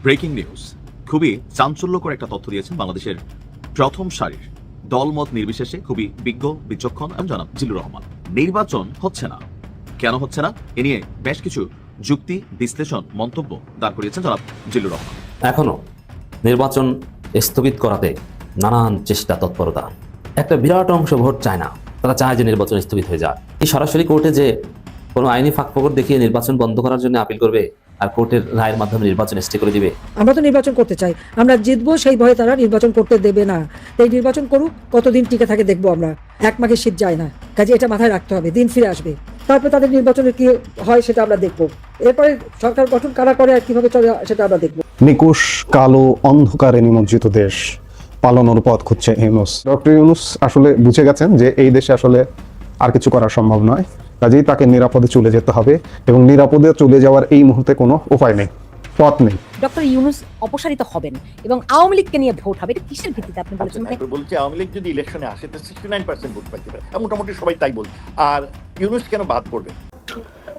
Breaking news, খুবই চাঞ্চল্যকর একটা তথ্য দিয়েছেন বাংলাদেশের প্রথম সারির দলমত নির্বিশেষে খুবই বিজ্ঞ বিচক্ষণ জনাব জিল্লুর রহমান। নির্বাচন হচ্ছে না, কেন হচ্ছে না এ নিয়ে বেশ কিছু যুক্তি বিশ্লেষণ মন্তব্য দাঁড় করিয়েছেন জনাব জিল্লুর রহমান। এখনো নির্বাচন স্থগিত করাতে নানান চেষ্টা তৎপরতা। একটা বিরাট অংশ ভোট চায় না, তারা চায় যে নির্বাচন স্থগিত হয়ে যায়। এই সরাসরি কোর্টে যে কোনো আইনি ফাঁকফোকর দেখিয়ে নির্বাচন বন্ধ করার জন্য আপিল করবে আর কোর্টের রায়ের মাধ্যমে নির্বাচন স্টে করে দিবে। আমরা তো নির্বাচন করতে চাই, আমরা জিতবো, সেই ভয়ে তারা নির্বাচন করতে দেবে না। এই নির্বাচন করুক, কতদিন টিকে থাকে দেখবো আমরা। এক মাঘে শীত যায় না, কাজে এটা মাথায় রাখতে হবে। দিন ফিরে আসবে, তারপরে তাদের নির্বাচনের কি হয় সেটা আমরা দেখবো। এরপরে সরকার গঠন কারা করে আর কিভাবে চলে সেটা আমরা দেখবো। নিকুশ কালো অন্ধকারে নিমজ্জিত দেশ, পালানোর পথ খুঁজছে ইউনূস। ডক্টর ইউনূস আসলে বুঝে গেছেন যে এই দেশে আসলে আর কিছু করা সম্ভব নয়, কাজেই তাকে নিরাপদে চলে যেতে হবে এবং নিরাপদে চলে যাওয়ার এই মুহূর্তে কোনো উপায় নেই, পথ নেই। ডক্টর ইউনূস অপসারিত হবেন এবং আওয়ামী লীগকে নিয়ে ভোট হবে, এটা কিসের ভিত্তিতে আপনি বলেছেন? বলছে আওয়ামী লীগ যদি ইলেকশনে আসে তো 69% ভোট পাইতে পারে, মোটামুটি সবাই তাই বলছে। আর ইউনূস কেন বাদ পড়বে?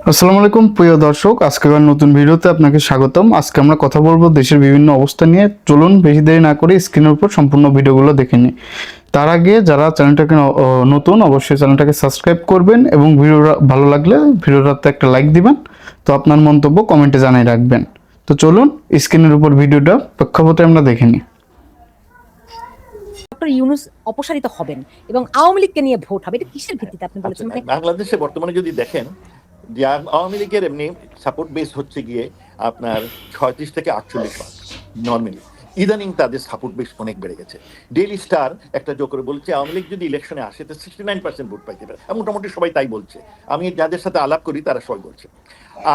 আসসালামু আলাইকুম প্রিয় দর্শক, আজকের নতুন ভিডিওতে আপনাকে স্বাগতম। আজকে আমরা কথা বলবো দেশের বিভিন্ন অবস্থা নিয়ে। চলুন বেশি দেরি না করে স্ক্রিনের উপর সম্পূর্ণ ভিডিওগুলো দেখে নিই। তার আগে যারা চ্যানেলটাকে নতুন, অবশ্যই চ্যানেলটাকে সাবস্ক্রাইব করবেন এবং ভিডিওটা ভালো লাগলে ভিডিওটাতে একটা লাইক দিবেন। তো আপনার মন্তব্য কমেন্টে জানিয়ে রাখবেন। তো চলুন স্ক্রিনের উপর ভিডিওটা প্রেক্ষাপটে আমরা দেখে নিই। ডক্টর ইউনূস অপসারিত হবেন এবং আওয়ামী লীগকে নিয়ে ভোট হবে, এটা কিসের ভিত্তিতে আপনি বলেছেন? বাংলাদেশে বর্তমানে যদি দেখেন যে আওয়ামী লীগের এমনি সাপোর্ট বেস হচ্ছে গিয়ে আপনার 36 থেকে 48 নর্মালি। ইদানিং তাদের সাপোর্ট বেস অনেক বেড়ে গেছে। ডেইলি স্টার একটা যোগ করে বলছে আওয়ামী লীগ যদি ইলেকশনে আসে তো 69% ভোট পাইতে পারে, মোটামুটি সবাই তাই বলছে। আমি যাদের সাথে আলাপ করি তারা সবাই বলছে।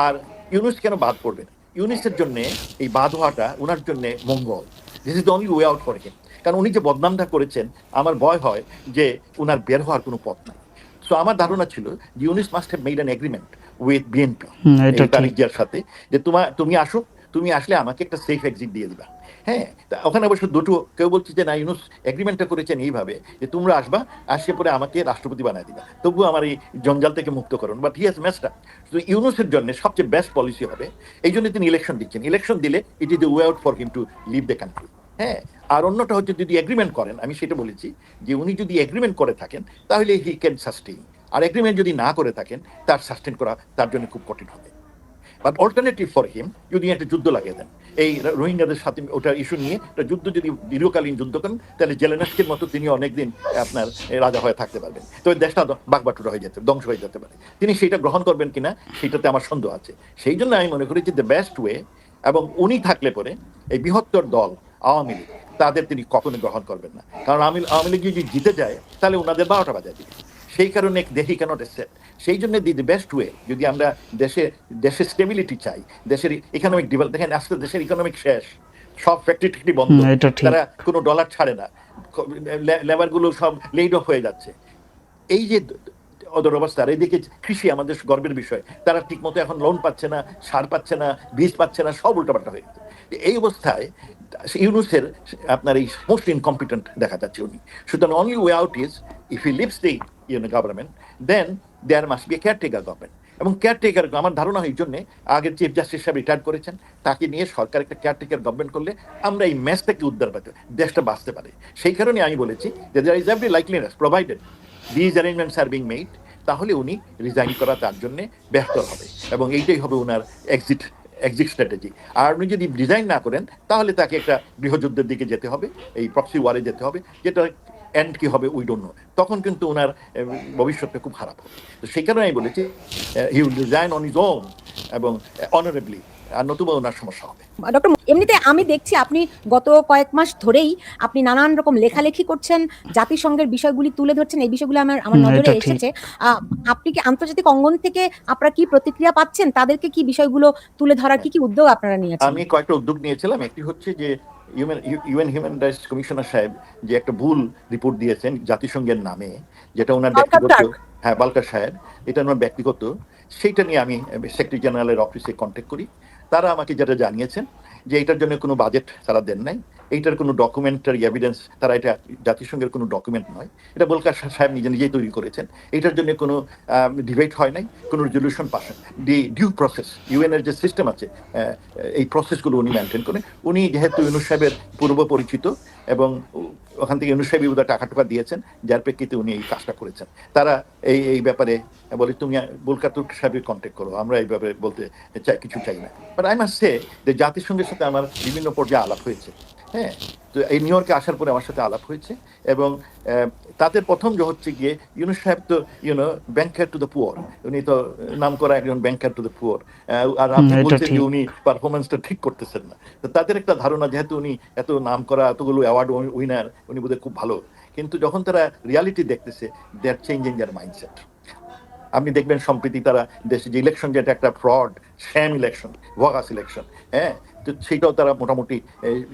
আর ইউনূস কেন বাদ পড়বেন? ইউনূসের জন্য এই বাদ হওয়াটা ওনার জন্য মঙ্গল। This is the only way out for him. কারণ উনি যে বদনামটা করেছেন, আমার ভয় হয় যে ওনার বের হওয়ার কোনো পথ নাই। সো আমার ধারণা ছিল যে Yunus must have made an agreement with BNP Tarique জিয়ার সাথে যে তুমি আসো, তুমি আসলে আমাকে একটা সেফ এক্সিট দিয়ে দিবা। হ্যাঁ, ওখানে অবশ্য দুটো, কেউ বলছে যে না ইউনূস এগ্রিমেন্টটা করেছেন এইভাবে যে তোমরা আসবা, আসে পরে আমাকে রাষ্ট্রপতি বানায় দিবা, তবুও আমার এই জঞ্জাল থেকে মুক্ত করুন। But he has messed up. তো ইউনূসের জন্য সবচেয়ে বেস্ট পলিসি হবে, এই জন্য তিনি ইলেকশন দিচ্ছেন। ইলেকশন দিলে it is the way out for him to leave the country. হ্যাঁ, আর অন্যটা হচ্ছে যদি এগ্রিমেন্ট করেন, আমি সেটা বলেছি যে উনি যদি এগ্রিমেন্ট করে থাকেন তাহলে হি ক্যান সাস্টেইন। আর এগ্রিমেন্ট যদি না করে থাকেন তার সাস্টেন করা তার জন্য খুব কঠিন হবে। বাট অল্টারনেটিভ ফর হিম, যদি একটা যুদ্ধ লাগিয়ে দেন এই রোহিঙ্গাদের সাথে, ওটা ইস্যু নিয়ে একটা যুদ্ধ, যদি দীর্ঘকালীন যুদ্ধ করেন তাহলে জেলেনস্কির মতো তিনি অনেকদিন আপনার রাজা হয়ে থাকতে পারবেন। তো দেশটা বাগবাটুরা হয়ে যেতে, ধ্বংস হয়ে যেতে পারে। তিনি সেটা গ্রহণ করবেন কিনা সেটাতে আমার সন্দেহ আছে। সেই জন্য আমি মনে করি যে দ্য বেস্ট ওয়ে, এবং উনি থাকলে পরে এই বৃহত্তর দল আওয়ামী লীগ তাদের তিনি কখনো গ্রহণ করবেন না। কারণ আওয়ামী লীগ যদি জিতে যায় তাহলে ওনাদের 12টা বাজায় দিবে। সেই কারণে দেখি ক্যানট অ্যাকসেপ্ট। সেই জন্য দি বেস্ট ওয়ে, যদি আমরা দেশের স্টেবিলিটি চাই, দেশের ইকোনমিক ডেভেলপ, দেখেন আজকে দেশের ইকোনমিক শেষ, সব ফ্যাক্টরি বন্ধ, তারা কোনো ডলার ছাড়ে না, লেবারগুলো সব লেড অফ হয়ে যাচ্ছে। এই যে ওদের অবস্থার এদিকে কৃষি আমাদের গর্বের বিষয়, তারা ঠিকমতো এখন লোন পাচ্ছে না, সার পাচ্ছে না, বীজ পাচ্ছে না, সব উল্টাপাল্টা হয়ে গেছে। এই অবস্থায় ইউনূসের আপনার এই মোস্ট ইনকম্পিটেন্ট দেখা যাচ্ছে উনি। সুতরাং only way out is if he leaves the government, then there must be a caretaker government. এবং কেয়ারটেকার, আমার ধারণা এই জন্যে আগের চিফ জাস্টিস সাহেব রিটায়ার করেছেন, তাকে নিয়ে সরকার একটা কেয়ারটেকার গভর্নমেন্ট করলে আমরা এই ম্যাচ থেকে উদ্ধার পাতে, দেশটা বাঁচতে পারে। সেই কারণে আমি বলেছি যে there is every likeliness provided these arrangements are being made, তাহলে উনি রিজাইন করা তার জন্য বেহতর হবে এবং এইটাই হবে ওনার এক্সিট স্ট্র্যাটেজি। আর উনি যদি ডিজাইন না করেন তাহলে তাকে একটা গৃহযুদ্ধের দিকে যেতে হবে, এই প্রক্সি ওয়ারে যেতে হবে, যেটা এন্ড কি হবে উই ডোন্ট নো। তখন কিন্তু ওনার ভবিষ্যৎটা খুব খারাপ হবে। তো সেই কারণে আমি বলেছি he will design on his own এবং অনারেবলি, আর নতুবা ওনার সমস্যা হবে। ডক্টর, এমনিতে আমি দেখছি আপনি গত কয়েক মাস ধরেই আপনি নানান রকম লেখালেখি করছেন, জাতিসংঘের বিষয়গুলি তুলে ধরছেন। এই বিষয়গুলো আমার নজরে এসেছে। আপনি কি আন্তর্জাতিক অঙ্গন থেকে আপনারা কি প্রতিক্রিয়া পাচ্ছেন? তাদেরকে কি বিষয়গুলো তুলে ধরার কি উদ্যোগ আপনারা নিয়েছেন? আমি কয়েকটা উদ্যোগ নিয়েছিলাম। একটি হচ্ছে যে ইউএন হিউম্যান রাইটস কমিশনার সাহেব যে একটা ভুল রিপোর্ট দিয়েছেন জাতিসংঘের নামে, যেটা ওনার ব্যক্তিগত, হ্যাঁ বালকার সাহেব, এটা ওনার ব্যক্তিগত, সেইটা নিয়ে আমি সেক্রেটারি জেনারেলের অফিসে কন্ট্যাক্ট করি। তারা আমাকে যেটা জানিয়েছেন যে এটার জন্য কোনো বাজেট তারা দেন নাই, এইটার কোনো ডকুমেন্টারি এভিডেন্স, তারা এটা জাতিসংঘের কোনো ডকুমেন্ট নয়, এটা বোলকার সাহেব নিজেই তৈরি করেছেন। এটার জন্য কোনো ডিবেট হয় নাই, কোনো রেজলিউশন পাস হয়। ডিউ প্রসেস, ইউএনের যে সিস্টেম আছে, এই প্রসেসগুলো উনি মেনটেন করেন। উনি যেহেতু ইউনুস সাহেবের পূর্ব পরিচিত এবং ওখান থেকে ইউনুস সাহেব বোধহয় টাকা দিয়েছেন, যার প্রেক্ষিতে উনি এই কাজটা করেছেন। তারা এই ব্যাপারে বলে তুমি বোলকার তুর্ক সাহেবের কন্ট্যাক্ট করো, আমরা এই ব্যাপারে বলতে কিছু চাই না। বাট আই মাস্ট সে যে জাতিসংঘের সাথে আমার বিভিন্ন পর্যায়ে আলাপ হয়েছে। হ্যাঁ, তো এই নিউ ইয়র্কে আসার পরে আমার সাথে আলাপ হয়েছে এবং তাদের প্রথম যে হচ্ছে গিয়ে ইউনুস সাহেব তো ব্যাংকার টু দ্য পুয়ার, উনি তো নাম করা একজন ব্যাংকার টু দ্য পুয়ার। আর আপনি বলছেন যে উনি পারফরমেন্সটা ঠিক করতেছেন না। তো তাদের একটা ধারণা যেহেতু উনি এত নাম করা, এতগুলো অ্যাওয়ার্ড উইনার, উনি বোধহয় খুব ভালো, কিন্তু যখন তারা রিয়ালিটি দেখতেছে, দে আর চেঞ্জিং দেয়ার মাইন্ডসেট। আপনি দেখবেন সম্প্রতি তারা দেশে যে ইলেকশন, যেটা একটা ফ্রড শ্যাম ইলেকশন, ভগাস ইলেকশন, হ্যাঁ, তো সেটাও তারা মোটামুটি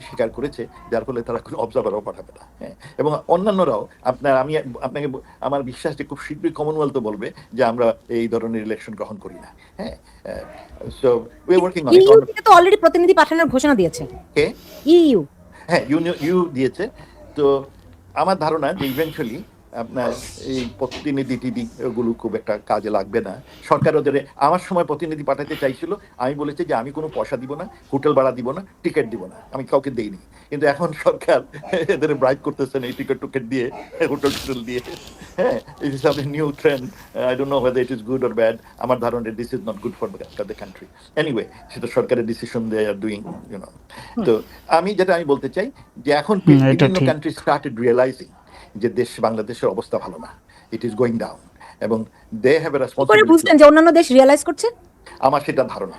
স্বীকার করেছে, যার ফলে তারা কোনো অবজারভারও পাঠাবে না। হ্যাঁ, এবং অন্যান্যরাও আমি আপনাকে আমার বিশ্বাস যে খুব শীঘ্রই কমনওয়েলথ বলবে যে আমরা এই ধরনের ইলেকশন গ্রহণ করি না। হ্যাঁ, so we are working on it. You থেকে তো অলরেডি প্রতিনিধি পাঠানোর ঘোষণা দিয়েছে কে? ইউ। হ্যাঁ, ইউ দিয়েছে। তো আমার ধারণা যে ইভেন্চুয়ালি আপনার এই প্রতিনিধি গুলো খুব একটা কাজে লাগবে না। সরকার ওদের আমার সময় প্রতিনিধি পাঠাতে চাইছিল, আমি বলেছি যে আমি কোনো পয়সা দিব না, হোটেল ভাড়া দিব না, টিকিট দিব না, আমি কাউকে দেইনি। কিন্তু এখন সরকার এদের ব্রাইব করতেছেন এই টিকিট দিয়ে, হোটেল দিয়ে। হ্যাঁ, it is something new trend. I don't know whether it is good or bad. আমার ধারণা this is not good for the country. Anyway, সেটা সরকারের ডিসিশন দে আর ডুইং, তো আমি বলতে চাই যে এখন বিভিন্ন কান্ট্রি স্টার্টেড রিয়েলাইজিং যে বাংলাদেশের অবস্থা ভালো না, ইট ইজ গোয়িং ডাউন, এবং দে হ্যাভ এ রেসপন্সিবিলিটি। বুঝলেন যে অন্যান্য দেশ রিয়ালাইজ করছে? আমার সেটা ধারণা।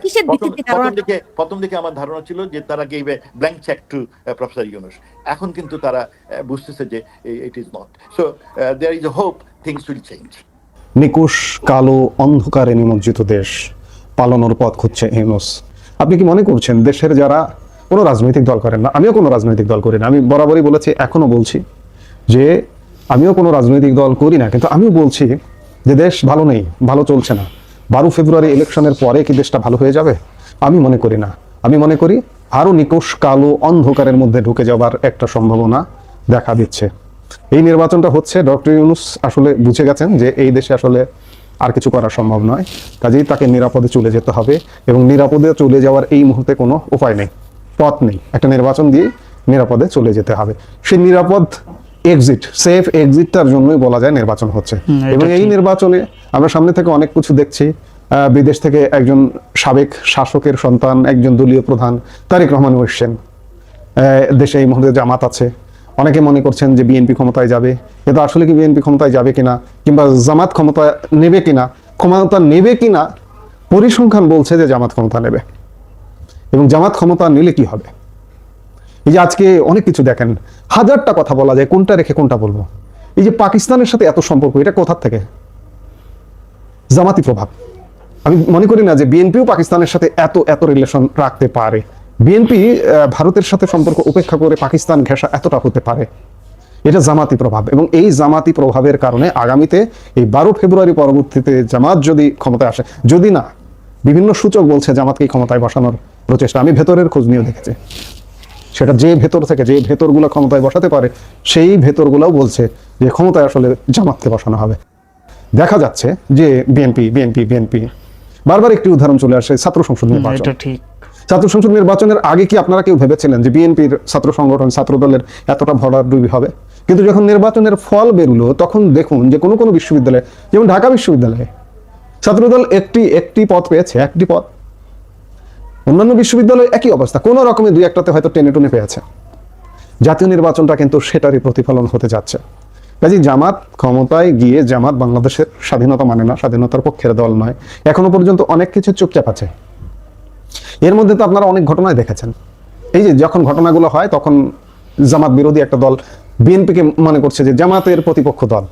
কিসের ভিত্তিতে ধারণা? প্রথম দিকে আমার ধারণা ছিল যে তারা gave a blank cheque to professor Yunus. এখন কিন্তু তারা বুঝতেছে যে it is not so, there is a hope things will change. নিকুশ কালো অন্ধকারে নিমজ্জিত দেশ, পালানোর পথ খুঁজছে ইউনুস। আপনি কি মনে করছেন দেশের যারা কোনো রাজনৈতিক দল করেন না, আমিও কোনো রাজনৈতিক দল করি না, আমি বরাবরই বলেছি, এখনো বলছি যে আমিও কোনো রাজনৈতিক দল করি না, কিন্তু আমিও বলছি যে দেশ ভালো নেই, ভালো চলছে না। 12 ফেব্রুয়ারি ইলেকশনের পরে কি দেশটা ভালো হয়ে যাবে? আমি মনে করি না। আমি মনে করি আরো নিকুশ কালো অন্ধকারের মধ্যে ঢুকে যাবার একটা সম্ভাবনা দেখা দিচ্ছে। এই নির্বাচনটা হচ্ছে, ডক্টর ইউনুস আসলে বুঝে গেছেন যে এই দেশে আসলে আর কিছু করা সম্ভব নয়, কাজেই তাকে নিরাপদে চলে যেতে হবে, এবং নিরাপদে চলে যাওয়ার এই মুহূর্তে কোনো উপায় নেই, পথ নেই। একটা নির্বাচন দিয়ে নিরাপদে চলে যেতে হবে। সেই নিরাপদ এক্সিট, সেফ এক্সিটটার জন্যই বলা যায় নির্বাচন হচ্ছে। এবং এই নির্বাচনে আমরা সামনে থেকে অনেক কিছু দেখছি। বিদেশ থেকে একজন সাবেক শাসকের সন্তান, একজন দলীয় প্রধান তারেক রহমান এসেছেন। দেশে এই মুহূর্তে জামাত আছে। অনেকে মনে করছেন যে বিএনপি ক্ষমতায় যাবে, কিন্তু আসলে কি বিএনপি ক্ষমতায় যাবে কিনা, কিংবা জামাত ক্ষমতা নেবে কিনা, পরিসংখ্যান বলছে যে জামাত ক্ষমতা নেবে। এবং জামাত ক্ষমতা নিলে কি হবে? এই যে আজকে অনেক কিছু দেখেন, হাজারটা কথা বলা যায়, কোনটা রেখে কোনটা বলবো। এই যে পাকিস্তানের সাথে এত সম্পর্ক, এটা কোথা থেকে? জামাতি প্রভাব। আমি মনে করি না যে বিএনপিও পাকিস্তানের সাথে এত রিলেশন রাখতে পারে। বিএনপি ভারতের সাথে সম্পর্ক উপেক্ষা করে পাকিস্তান ঘেঁষা এতটা হতে পারে, এটা জামাতি প্রভাব। এবং এই জামাতি প্রভাবের কারণে আগামীতে এই 12 ফেব্রুয়ারি পরবর্তীতে জামাত যদি ক্ষমতায় আসে, যদি না, বিভিন্ন সূচক বলছে জামাতকে ক্ষমতায় বসানোর প্রচেষ্টা। আমি ভেতরের খোঁজ নিয়েও দেখেছি, সেটা যে ভেতর থেকে যে ভেতরগুলো ক্ষমতায় বসাতে পারে, সেই ভেতরগুলোও বলছে যে ক্ষমতায় আসলে জামাতকে বসানো হবে। দেখা যাচ্ছে যে বিএনপি বারবার একটি উদাহরণ চলে আসে, ছাত্র সংসদ নির্বাচন। ছাত্র সংসদ নির্বাচনের আগে কি আপনারা কেউ ভেবেছিলেন যে বিএনপির ছাত্র সংগঠন, ছাত্র দলের এতটা ভরাডুবি হবে? কিন্তু যখন নির্বাচনের ফল বেরোলো, তখন দেখুন যে কোনো বিশ্ববিদ্যালয়ে, যেমন ঢাকা বিশ্ববিদ্যালয়ে ছাত্রদল একটি পদ পেয়েছে, একটি পদ। অন্যান্য বিশ্ববিদ্যালয়ে একই অবস্থা, কোনো রকমের 2-1টাতে হয়তো টেনে পেয়েছে। জাতীয় নির্বাচনটা কিন্তু সেটারই প্রতিফলন হতে যাচ্ছে। কাজে জামাত ক্ষমতায় গিয়ে, জামাত বাংলাদেশের স্বাধীনতা মানে না, স্বাধীনতার পক্ষের দল নয়। এখনো পর্যন্ত অনেক কিছু চুপচাপ আছে। এর মধ্যে তো আপনারা অনেক ঘটনায় দেখেছেন। এই যে যখন ঘটনাগুলো হয়, তখন জামাত বিরোধী একটা দল বিএনপিকে মনে করছে যে জামাতের প্রতিপক্ষ দল।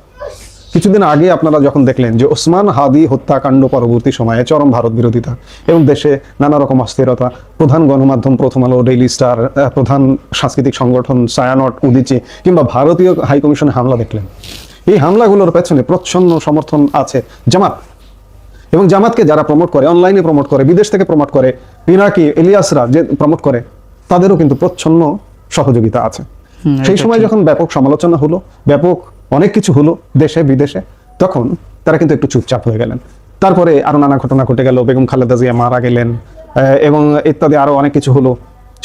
কিছুদিন আগে আপনারা যখন দেখলেন যে ওসমান হাদি হত্যাকাণ্ড পরবর্তী সময়ে চরম ভারত বিরোধিতা এবং দেশে নানা রকম অস্থিরতা, প্রধান গণমাধ্যম প্রথম আলো, ডেইলি স্টার, প্রধান সাংস্কৃতিক সংগঠন ছায়ানট, উদীচী কিংবা ভারতীয় হাইকমিশনে হামলা দেখলেন। এই হামলাগুলোর পেছনে প্রচ্ছন্ন সমর্থন আছে জামাত। এবং জামাতকে যারা প্রমোট করে, অনলাইনে প্রমোট করে, বিদেশ থেকে প্রমোট করে, পিনাকি, ইলিয়াসরা যে প্রমোট করে, তাদেরও কিন্তু প্রচ্ছন্ন সহযোগিতা আছে। সেই সময় যখন ব্যাপক সমালোচনা হলো, ব্যাপক অনেক কিছু হলো দেশে বিদেশে, তখন তারা কিন্তু একটু চুপচাপ হয়ে গেলেন। তারপরে আরো নানা ঘটনা ঘটে গেল, বেগম খালেদা জিয়া মারা গেলেন এবং ইত্যাদি আরো অনেক কিছু হলো।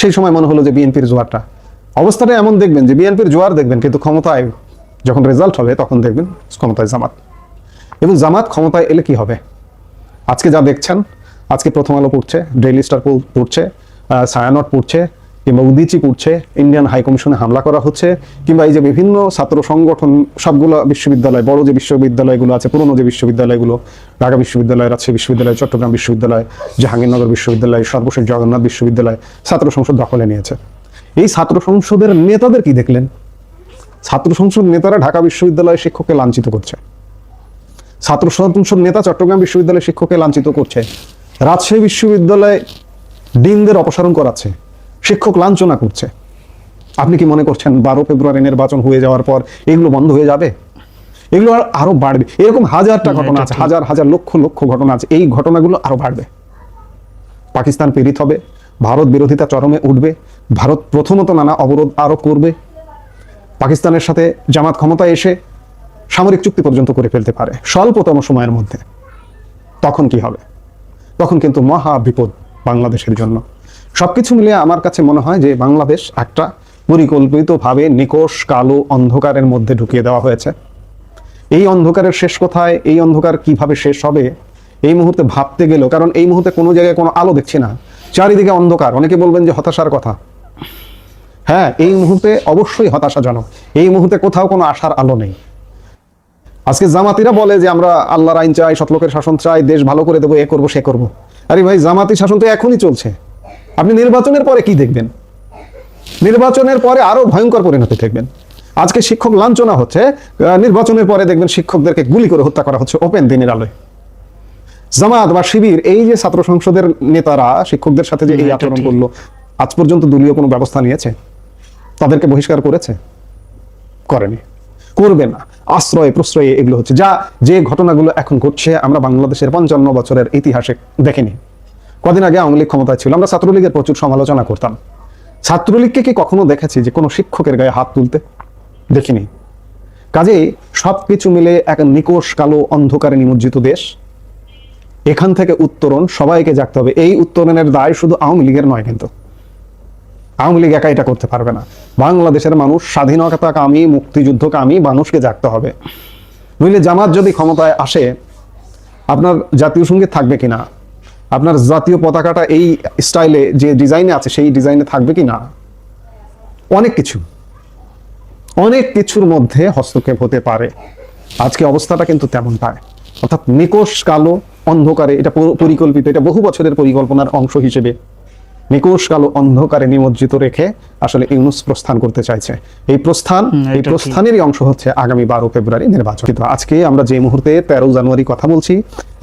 সেই সময় মনে হলো যে বিএনপির জোয়ারটা, অবস্থাটা এমন দেখবেন যে বিএনপির জোয়ার দেখবেন, কিন্তু ক্ষমতায় যখন রেজাল্ট হবে তখন দেখবেন ক্ষমতায় জামাত। এবং জামাত ক্ষমতায় এলে কি হবে? আজকে যা দেখছেন, আজকে প্রথম আলো পড়ছে, ডেইলি স্টার পড়ছে, ছায়ানট পড়ছে, কিংবা উদিচি পড়ছে, ইন্ডিয়ান হাই কমিশনে হামলা করা হচ্ছে, কিংবা এই যে বিভিন্ন ছাত্র সংগঠন, সবগুলো বিশ্ববিদ্যালয়, বড় যে বিশ্ববিদ্যালয়গুলো আছে, পুরনো যে বিশ্ববিদ্যালয়গুলো, ঢাকা বিশ্ববিদ্যালয়, রাজশাহী বিশ্ববিদ্যালয়, চট্টগ্রাম বিশ্ববিদ্যালয়, জাহাঙ্গীরনগর বিশ্ববিদ্যালয়, সর্বশেষ জগন্নাথ বিশ্ববিদ্যালয় ছাত্র সংসদ দখলে নিয়েছে। এই ছাত্র সংসদের নেতাদের কি দেখলেন? ছাত্র সংসদ নেতারা ঢাকা বিশ্ববিদ্যালয়ের শিক্ষককে লাঞ্ছিত করছে, ছাত্র সংসদ নেতা চট্টগ্রাম বিশ্ববিদ্যালয়ের শিক্ষককে লাঞ্ছিত করছে, রাজশাহী বিশ্ববিদ্যালয়ে ডিনদের অপসারণ করাচ্ছে, শিক্ষক লাঞ্ছনা করছে। আপনি কি মনে করছেন 12 ফেব্রুয়ারি নির্বাচন হয়ে যাওয়ার পর এগুলো বন্ধ হয়ে যাবে? এগুলো আরো বাড়বে। এরকম হাজারটা ঘটনা আছে, হাজার হাজার লক্ষ লক্ষ ঘটনা আছে। এই ঘটনাগুলো আরো বাড়বে। পাকিস্তান পীড়িত হবে, ভারত বিরোধিতা চরমে উঠবে, ভারত প্রথমত নানা অবরোধ আরোপ করবে, পাকিস্তানের সাথে জামাত ক্ষমতায় এসে সামরিক চুক্তি পর্যন্ত করে ফেলতে পারে স্বল্পতম সময়ের মধ্যে। তখন কি হবে? তখন কিন্তু মহা বিপদ বাংলাদেশের জন্য। সবকিছু মিলিয়ে আমার কাছে মনে হয় যে বাংলাদেশ একটা পরিকল্পিতভাবে নিকষ কালো অন্ধকারের মধ্যে ঢুকিয়ে দেওয়া হয়েছে। এই অন্ধকারের শেষ কোথায়, এই অন্ধকার কিভাবে শেষ হবে এই মুহূর্তে ভাবতে গেল, কারণ এই মুহূর্তে কোনো জায়গায় কোনো আলো দেখছি না, চারিদিকে অন্ধকার। অনেকে বলবেন যে হতাশার কথা, হ্যাঁ, এই মুহূর্তে অবশ্যই হতাশাজনক। এই মুহূর্তে কোথাও কোনো আশার আলো নেই। আজকে জামাতিরা বলে যে আমরা আল্লাহর আইন চাই, সৎলোকের শাসন চাই, দেশ ভালো করে দেবো, এ করবো সে করবো। আরে ভাই, জামাতি শাসন তো এখনই চলছে। আপনি নির্বাচনের পরে কি দেখবেন? নির্বাচনের পরে আরো ভয়ঙ্কর পরিণতি দেখবেন। আজকে শিক্ষক লাঞ্ছনা হচ্ছে, নির্বাচনের পরে দেখবেন শিক্ষকদেরকে গুলি করে হত্যা করা হচ্ছে ওপেন দিনের আলোয়। জামাত বা শিবির, এই যে ছাত্র সংসদের নেতারা শিক্ষকদের সাথে যে এই আচরণ করলো, আজ পর্যন্ত দলীয় কোনো ব্যবস্থা নিয়েছে? তাদেরকে বহিষ্কার করেছে? করেনি, করবে না। আশ্রয় প্রশ্রয়ে এগুলো হচ্ছে। যে ঘটনাগুলো এখন ঘটছে আমরা বাংলাদেশের 55 বছরের ইতিহাসে দেখিনি। কদিন আগে আওয়ামী লীগ ক্ষমতায় ছিল, আমরা ছাত্রলীগের প্রচুর সমালোচনা করতাম। ছাত্রলীগকে কি কখনো দেখেছি যে কোনো শিক্ষকের গায়ে হাত তুলতে? দেখিনি। কাজেই সবকিছু মিলে এক নিকষ কালো অন্ধকারে নিমজ্জিত দেশ। এখান থেকে উত্তরণ সবাইকে জাগতে হবে। এই উত্তরণের দায় শুধু আওয়ামী লীগের নয়, কিন্তু আওয়ামী লীগ একা এটা করতে পারবে না। বাংলাদেশের মানুষ, স্বাধীনতাকামী মুক্তিযুদ্ধকামী মানুষকে জাগতে হবে। নইলে জামাত যদি ক্ষমতায় আসে, আপনার জাতীয় সঙ্গীত থাকবে কিনা, আপনার জাতীয় পতাকাটা এই স্টাইলে যে ডিজাইনে আছে সেই ডিজাইনে থাকবে কিনা, অনেক কিছুর মধ্যে হস্তক্ষেপ হতে পারে। আজকে অবস্থাটা কিন্তু তেমনটাই, অর্থাৎ নিকষ কালো অন্ধকারে, এটা পরিকল্পিত, এটা বহু বছরের পরিকল্পনার অংশ হিসেবে নিকষ কালো অন্ধকারে নিমজ্জিত রেখে আসলে ইউনূস প্রস্থান করতে চাইছে। এই প্রস্থানেরই অংশ হচ্ছে আগামী 12 ফেব্রুয়ারি নির্বাচন। কিন্তু আজকে আমরা যে মুহূর্তে 13 জানুয়ারি কথা বলছি,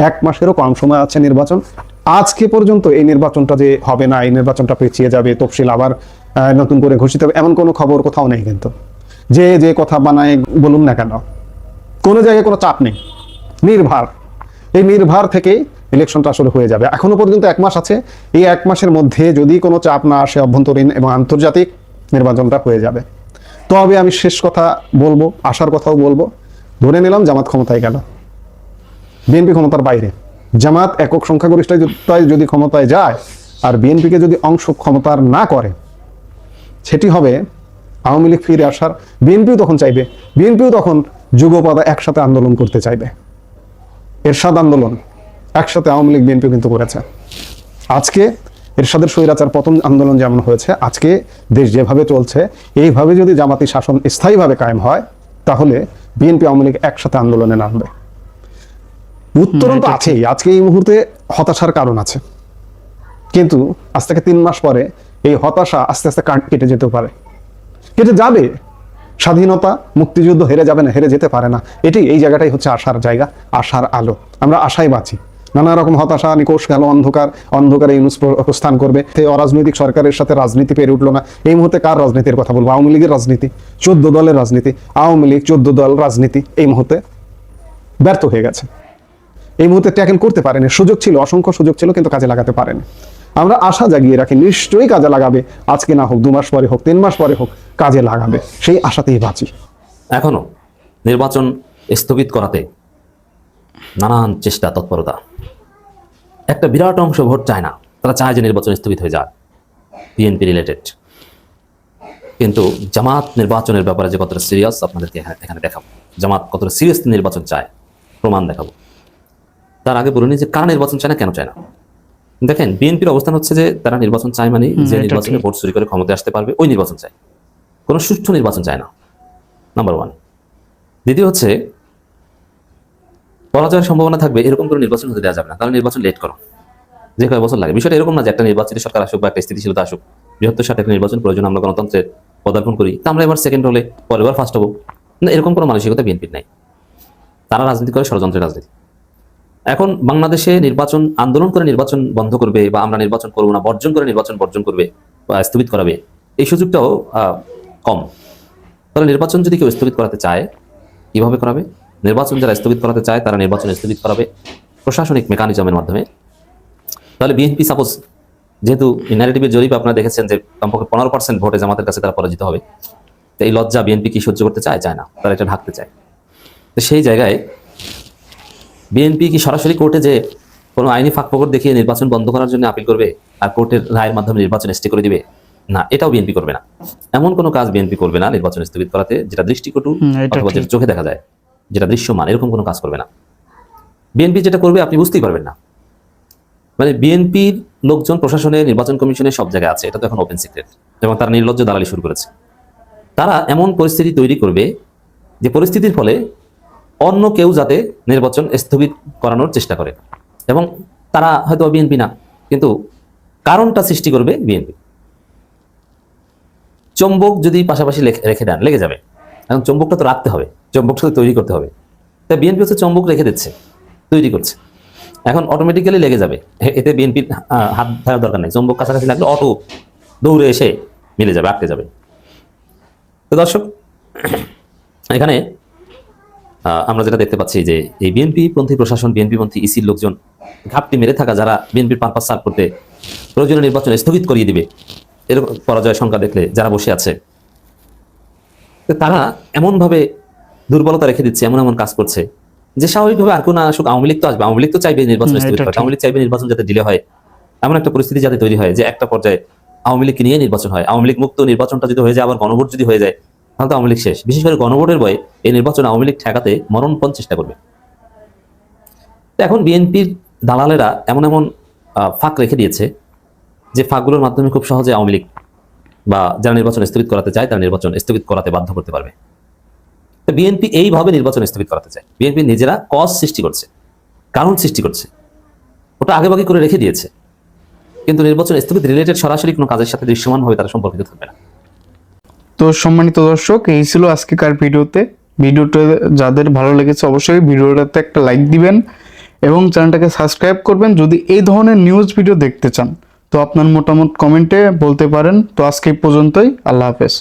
1 মাসেরও কম সময় আছে নির্বাচন। আজকে পর্যন্ত এই নির্বাচনটা যে হবে না, এই নির্বাচনটা পেছিয়ে যাবে, তফসিল আবার নতুন করে ঘোষিত হবে, এমন কোনো খবর কোথাও নেই। কিন্তু যে কথা বানায় বলুন না কেন, কোনো জায়গায় কোনো চাপ নেই, নির্ভার। এই নির্ভার থেকে ইলেকশনটা আসলে হয়ে যাবে। এখনো পর্যন্ত 1 মাস আছে। এই 1 মাসের মধ্যে যদি কোনো চাপ না আসে অভ্যন্তরীণ এবং আন্তর্জাতিক, নির্বাচনটা হয়ে যাবে। তবে আমি শেষ কথা বলবো, আশার কথাও বলবো। ধরে নিলাম জামাত ক্ষমতায় গেল, বিএনপি ক্ষমতার বাইরে, জামাত একক সংখ্যাগরিষ্ঠতায় যদি ক্ষমতায় যায় আর বিএনপিকে যদি অংশ ক্ষমতার না করে, সেটি হবে আওয়ামী লীগ ফিরে আসার। বিএনপিও তখন চাইবে, বিএনপিও তখন যুগপৎ একসাথে আন্দোলন করতে চাইবে। এরশাদ আন্দোলন একসাথে আওয়ামী লীগ বিএনপি কিন্তু করেছে। আজকে এরশাদের স্বৈরাচার পতন আন্দোলন যেমন হয়েছে, আজকে দেশ যেভাবে চলছে, এইভাবে যদি জামাতি শাসন স্থায়ীভাবে কায়েম হয়, তাহলে বিএনপি আওয়ামী লীগ একসাথে আন্দোলনে নামবে। উত্তরণ তো আছেই। আজকে এই মুহূর্তে হতাশার কারণ আছে, কিন্তু আজ থেকে 3 মাস পরে এই হতাশা আস্তে আস্তে কেটে যেতে পারে, কেটে যাবে। স্বাধীনতা, মুক্তিযুদ্ধ হেরে যাবে না, হেরে যেতে পারে না। এই জায়গাটাই হচ্ছে আশার জায়গা, আশার আলো। আমরা আশায় বাঁচি। নানা রকম হতাশা, নিকষ গেল অন্ধকারে ইউনূস প্রস্থান করবে। অরাজনৈতিক সরকারের সাথে রাজনীতি পেরে উঠলো না। এই মুহূর্তে কার রাজনীতির কথা বলবো? আওয়ামী লীগের রাজনীতি, 14 দলের রাজনীতি। আওয়ামী লীগ 14 দল রাজনীতি এই মুহূর্তে ব্যর্থ হয়ে গেছে। এই মুহূর্তে ট্যাকেল করতে পারেনি। সুযোগ ছিল, অসংখ্য সুযোগ ছিল, কিন্তু কাজে লাগাতে পারেনি। আমরা আশা জাগিয়ে রাখি নিশ্চয়ই কাজে লাগাবে, আজকে না হোক 2 মাস পরে হোক 3 মাস পরে হোক কাজে লাগাবে, সেই আশাতেই বাঁচি। এখনো নির্বাচন স্থগিত করাতে নানান চেষ্টা তৎপরতা। একটা বিরাট অংশ ভোট চায় না, তারা চায় যে নির্বাচন স্থগিত হয়ে যায়, বিএনপি রিলেটেড। কিন্তু জামাত নির্বাচনের ব্যাপারে যে কতটা সিরিয়াস আপনাদেরকে এখানে দেখাবো। জামাত কতটা সিরিয়াসলি নির্বাচন চায় প্রমাণ দেখাবো। তার আগে বলে নিই যে কারা নির্বাচন চায় না, কেন চায় না। দেখেন, বিএনপির অবস্থান হচ্ছে যে তারা নির্বাচন চায় মানে যে নির্বাচনে ভোট চুরি করে ক্ষমতায় আসতে পারবে ওই নির্বাচন চায়, কোনো সুষ্ঠু নির্বাচন চায় না, নাম্বার 1। দ্বিতীয় হচ্ছে পরাজয়ের সম্ভাবনা থাকবে এরকম কোনো নির্বাচন হতে দেওয়া যাবে না, কারণ নির্বাচন লেট করো, যে কয়েক বছর লাগে। বিষয়টা এরকম না যে একটা নির্বাচিত সরকার আসুক বা একটা স্থিতিশীলতা আসুক, বৃহত্তর সাথে একটা নির্বাচন প্রয়োজন, আমরা গণতন্ত্রের পদার্পণ করি, তা আমরা এবার সেকেন্ড হলে পরের বার ফার্স্ট হবো না, এরকম কোনো মানসিকতা বিএনপির নাই। তারা রাজনীতি করে ষড়যন্ত্রের রাজনীতি। এখন বাংলাদেশে নির্বাচন আন্দোলন করে নির্বাচন বন্ধ করবে বা আমরা নির্বাচন করবো না, বর্জন করে নির্বাচন বর্জন করবে বা স্থগিত করাবে, এই সুযোগটাও কম। তাহলে নির্বাচন যদি কেউ স্থগিত করাতে চায় কিভাবে করাবে? নির্বাচন যারা স্থগিত করাতে চায় তারা নির্বাচন স্থগিত করাবে প্রশাসনিক মেকানিজমের মাধ্যমে। তাহলে বিএনপি সাপোজ, যেহেতু ন্যারেটিভের জরিপ আপনারা দেখেছেন যে কমপক্ষে 15% ভোটে জামাতের কাছে তারা পরাজিত হবে, তো এই লজ্জা বিএনপি কি সহ্য করতে চায়? চায় না, তারা এটা ঢাকতে চায়। তো সেই জায়গায় বিএনপি কি সরাসরি কোর্টে যে কোনো আইনি ফাঁকফোকর দেখিয়ে নির্বাচন বন্ধ করার জন্য আপিল করবে আর কোর্টের রায়ের মাধ্যমে নির্বাচন স্টে করে দিবে? না, এটাও বিএনপি করবে না। এমন কোনো কাজ বিএনপি করবে না নির্বাচন স্থগিত করাতে যেটা দৃষ্টিকটু অথবা যেটা চোখে দেখা যায়, যেটা দৃশ্যমান, এরকম কোনো কাজ করবে না। বিএনপি যেটা করবে আপনি বুঝতেই পারবেন না। মানে বিএনপির লোকজন প্রশাসনে, নির্বাচন কমিশনে সব জায়গায় আছে, এটা তো এখন ওপেন সিক্রেট, এবং তারা নির্লজ্জ দালালি শুরু করেছে। তারা এমন পরিস্থিতি তৈরি করবে যে পরিস্থিতির ফলে অন্য কেউ যাতে নির্বাচন স্থগিত করানোর চেষ্টা করে, এবং তারা হয়তো বিএনপি না, কিন্তু কারণটা সৃষ্টি করবে বিএনপি। চম্বক যদি পাশাপাশি রেখে দেন লেগে যাবে, এখন চম্বকটা তো রাখতে হবে, চম্বকটা তো তৈরি করতে হবে। তাই বিএনপি হচ্ছে চম্বক রেখে দিচ্ছে, তৈরি করছে, এখন অটোমেটিক্যালি লেগে যাবে। এতে বিএনপির হাত ধরার দরকার নেই, চম্বক কাছাকাছি লাগলে অটো দৌড়ে এসে মিলে যাবে, আটকে যাবে। তো দর্শক, এখানে আমরা যেটা দেখতে পাচ্ছি যে এই বিএনপি পন্থী প্রশাসন, বিএনপি পন্থী ইসির লোকজন ঘাপটি মেরে থাকা, যারা বিএনপির পারপাস সার্ভ করতে প্রয়োজনীয় নির্বাচন স্থগিত করিয়ে দিবে এরকম পরাজয় সংখ্যা দেখলে যারা বসে আছে, তারা এমনভাবে দুর্বলতা রেখে দিচ্ছে, এমন এমন কাজ করছে যে স্বাভাবিকভাবে আর কোনো আসুক, আওয়ামী লীগ তো আসবে, আওয়ামী লীগ তো চাইবে নির্বাচন স্থগিত করতে, আওয়ামী লীগ চাইবে নির্বাচন যাতে ডিলে হয়, এমন একটা পরিস্থিতি যাতে তৈরি হয় যে একটা পর্যায়ে আওয়ামী লীগকে নিয়ে নির্বাচন হয়। আওয়ামী লীগ মুক্ত নির্বাচনটা যদি হয়ে যায়, আবার গণভোট যদি হয়ে যায়, তাহলে তো আওয়ামী লীগ শেষ। বিশেষ করে গণভোটের ভয়ে এই নির্বাচন আওয়ামী লীগ ঠেকাতে মরণপণ চেষ্টা করবে। এখন বিএনপির দালালেরা এমন এমন ফাঁক রেখে দিয়েছে যে ফাঁকগুলোর মাধ্যমে খুব সহজে আওয়ামী লীগ বা যারা নির্বাচন স্থগিত করাতে চায় তারা নির্বাচন স্থগিত করাতে বাধ্য করতে পারবে। তো বিএনপি এইভাবে নির্বাচন স্থগিত করাতে চায়। বিএনপি নিজেরা কজ সৃষ্টি করছে, কারণ সৃষ্টি করছে, ওটা আগেভাগে করে রেখে দিয়েছে, কিন্তু নির্বাচন স্থগিত রিলেটেড সরাসরি কোনো কাজের সাথে দৃশ্যমানভাবে তারা সম্পর্কিত থাকবে না। তো সম্মানিত দর্শক, এই ছিল আজকেকার ভিডিওতে। ভিডিওটা যাদের ভালো লেগেছে অবশ্যই ভিডিওটাতে একটা লাইক দিবেন এবং চ্যানেলটাকে সাবস্ক্রাইব করবেন। যদি এই ধরনের নিউজ ভিডিও দেখতে চান তো আপনার মতামত কমেন্টে বলতে পারেন। তো আজকে এই পর্যন্তই, আল্লাহ হাফেজ।